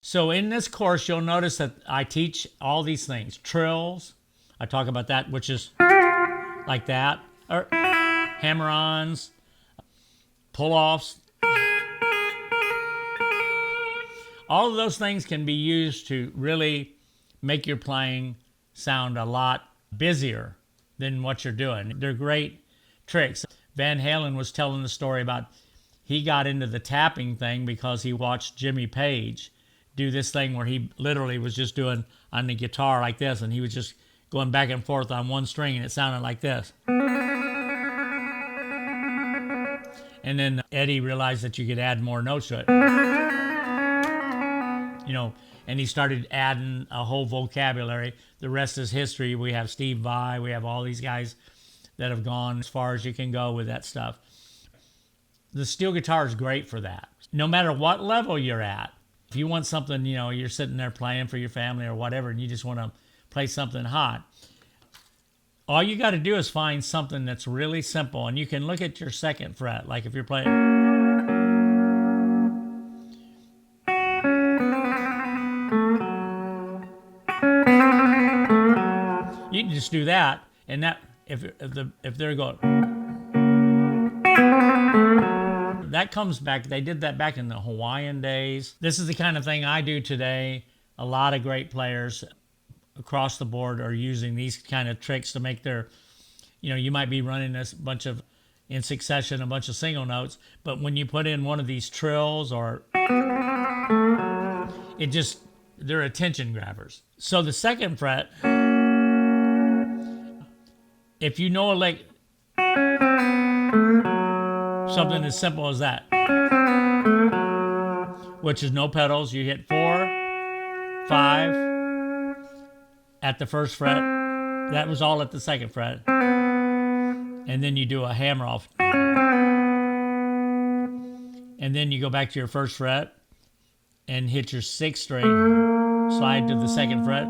So in this course, you'll notice that I teach all these things. Trills, I talk about that, which is like that, or hammer-ons, pull-offs. All of those things can be used to really make your playing sound a lot busier than what you're doing. They're great tricks. Van Halen was telling the story about he got into the tapping thing because he watched Jimmy Page do this thing where he literally was just doing on the guitar like this, and he was just going back and forth on one string, and it sounded like this. And then Eddie realized that you could add more notes to it. You know, and he started adding a whole vocabulary. The rest is history. We have Steve Vai. We have all these guys that have gone as far as you can go with that stuff. The steel guitar is great for that. No matter what level you're at, if you want something, you know, you're sitting there playing for your family or whatever, and you just want to play something hot, all you got to do is find something that's really simple, and you can look at your second fret. Like if you're playing, you can just do that, and that if they're going, that comes back. They did that back in the Hawaiian days. This is the kind of thing I do today. A lot of great players across the board are using these kind of tricks to make their, you know, you might be running this bunch of, in succession, a bunch of single notes, but when you put in one of these trills or, it just, they're attention grabbers. So the second fret, if you know a lick, something as simple as that, which is no pedals, you hit 4, 5, at the first fret, that was all at the second fret, and then you do a hammer off, and then you go back to your first fret and hit your 6th string, slide to the 2nd fret.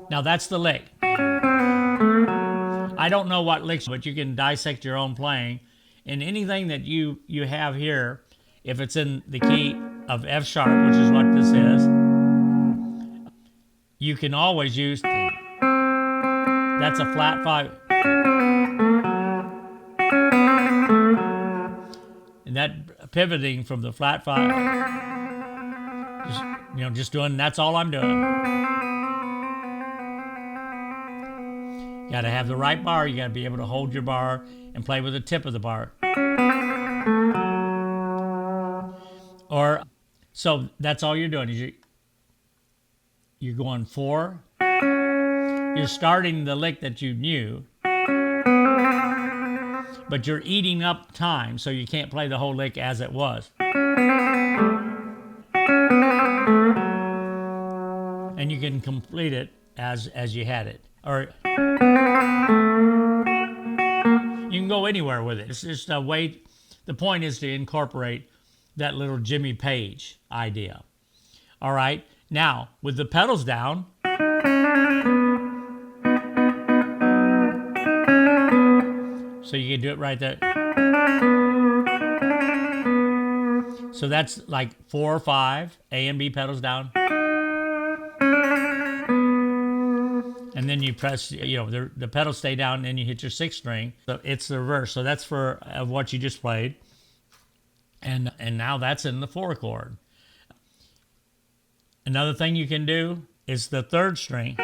Now that's the lick. I don't know what licks, but you can dissect your own playing, and anything that you have here, if it's in the key of F sharp, which is what this is, you can always use, that's a flat 5. And that pivoting from the flat 5, just, you know, just doing, that's all I'm doing. You got to have the right bar. You got to be able to hold your bar and play with the tip of the bar. Or, so that's all you're doing. Is you're going 4. You're starting the lick that you knew, but you're eating up time, so you can't play the whole lick as it was. And you can complete it as you had it. Or you can go anywhere with it. It's just a way. The point is to incorporate that little Jimmy Page idea. All right. Now, with the pedals down, so you can do it right there. So that's like 4 or 5, A and B pedals down. And then you press, you know, the pedals stay down, and then you hit your 6th string. So it's the reverse. So that's for what you just played. And now that's in the 4 chord. Another thing you can do is the 3rd string.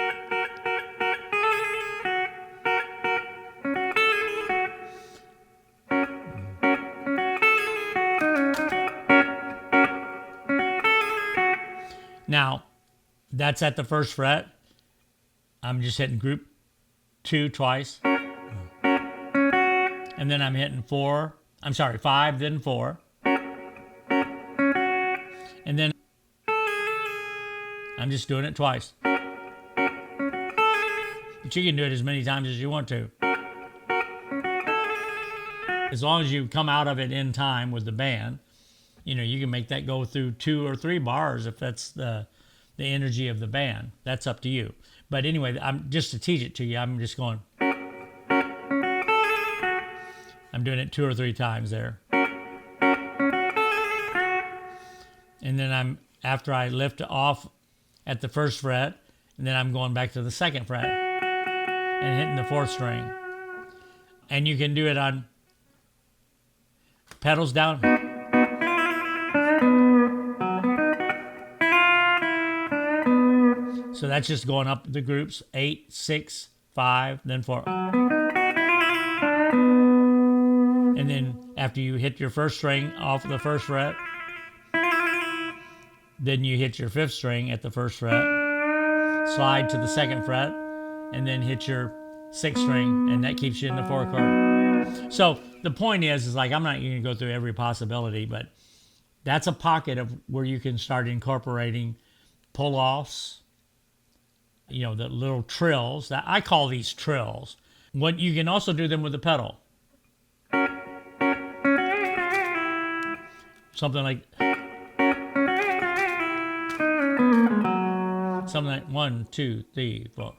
Now, that's at the 1st fret. I'm just hitting group 2 twice. And then I'm hitting 5, then 4. And then I'm just doing it twice. But you can do it as many times as you want to. As long as you come out of it in time with the band, you know, you can make that go through 2 or 3 bars if that's the energy of the band. That's up to you. But anyway, I'm just to teach it to you, I'm just going. I'm doing it 2 or 3 times there. and then after I lift off at the first fret, and then I'm going back to the second fret and hitting the fourth string. And you can do it on pedals down. So that's just going up the groups, 8, 6, 5, then 4. And then after you hit your first string off the first fret, then you hit your fifth string at the first fret, slide to the second fret, and then hit your sixth string, and that keeps you in the 4 chord. So the point is like, I'm not going to go through every possibility, but that's a pocket of where you can start incorporating pull-offs, the little trills. That I call these trills. What you can also do them with the pedal. Something like 1, 2, 3, 4.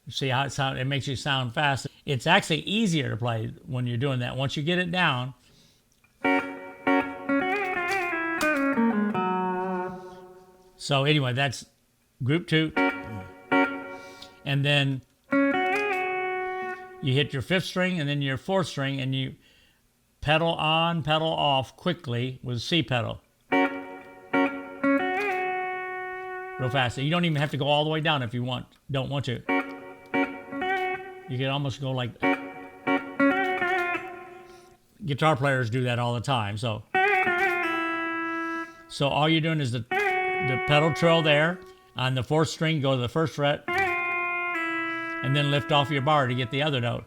See how it makes you sound fast. It's actually easier to play when you're doing that. Once you get it down, so anyway, that's group 2. And then you hit your fifth string and then your fourth string, and you pedal on, pedal off quickly with C pedal. Real fast. So you don't even have to go all the way down if you don't want to. You can almost go like... Guitar players do that all the time. So all you're doing is the pedal trill there. On the fourth string, go to the first fret, and then lift off your bar to get the other note.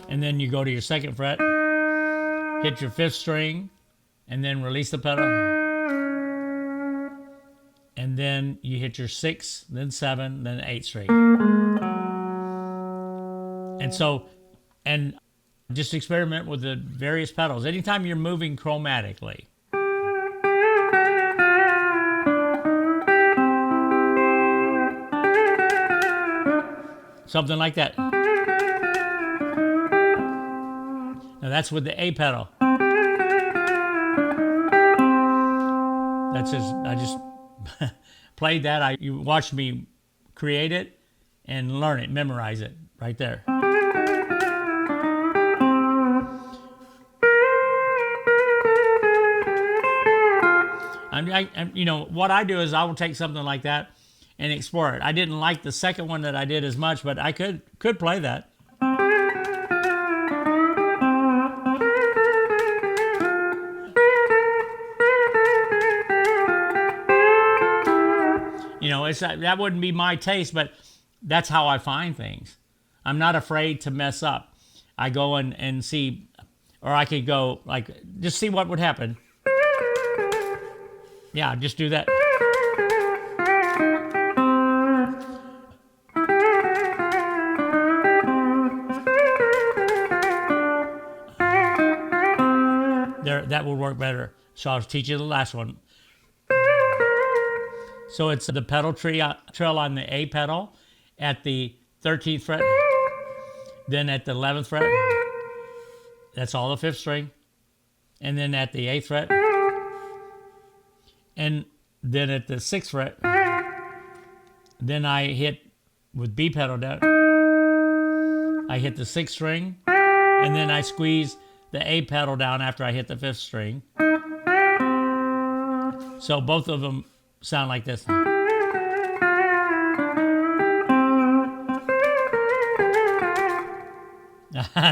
And then you go to your second fret, hit your fifth string, and then release the pedal. And then you hit your 6, then 7, then 8 string. And just experiment with the various pedals. Anytime you're moving chromatically. Something like that. Now that's with the A pedal. I just played that. You watched me create it and learn it, memorize it right there. What I do is I will take something like that and explore it. I didn't like the second one that I did as much, but I could play that. That wouldn't be my taste, but that's how I find things. I'm not afraid to mess up. I go and see, or I could go just see what would happen. Yeah, just do that. That will work better. So I'll teach you the last one. So it's the pedal trill on the A pedal at the 13th fret, then at the 11th fret, that's all the fifth string, and then at the 8th fret, and then at the 6th fret, then I hit with B pedal down, I hit the 6th string, and then I squeeze the A pedal down after I hit the 5th string. So both of them sound like this.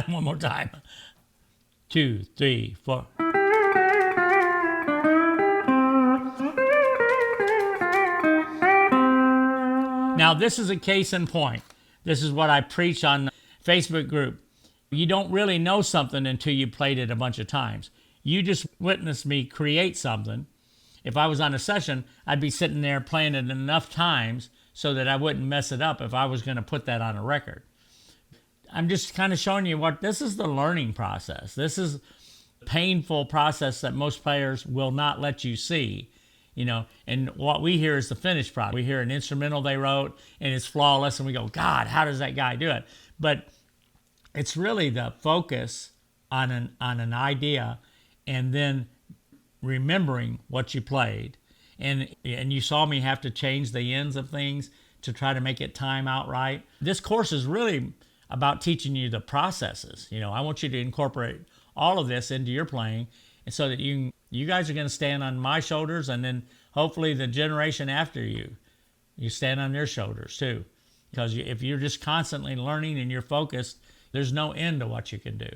One more time. 2, 3, 4. Now this is a case in point. This is what I preach on the Facebook group. You don't really know something until you played it a bunch of times. You just witnessed me create something. If I was on a session, I'd be sitting there playing it enough times so that I wouldn't mess it up if I was going to put that on a record. I'm just kind of showing you this is the learning process. This is a painful process that most players will not let you see, and what we hear is the finished product. We hear an instrumental they wrote and it's flawless and we go, God, how does that guy do it? But It's really the focus on an idea, and then remembering what you played. And you saw me have to change the ends of things to try to make it time out right. This course is really about teaching you the processes. I want you to incorporate all of this into your playing, and so that you guys are going to stand on my shoulders, and then hopefully the generation after you stand on their shoulders too. Because if you're just constantly learning and you're focused, there's no end to what you can do.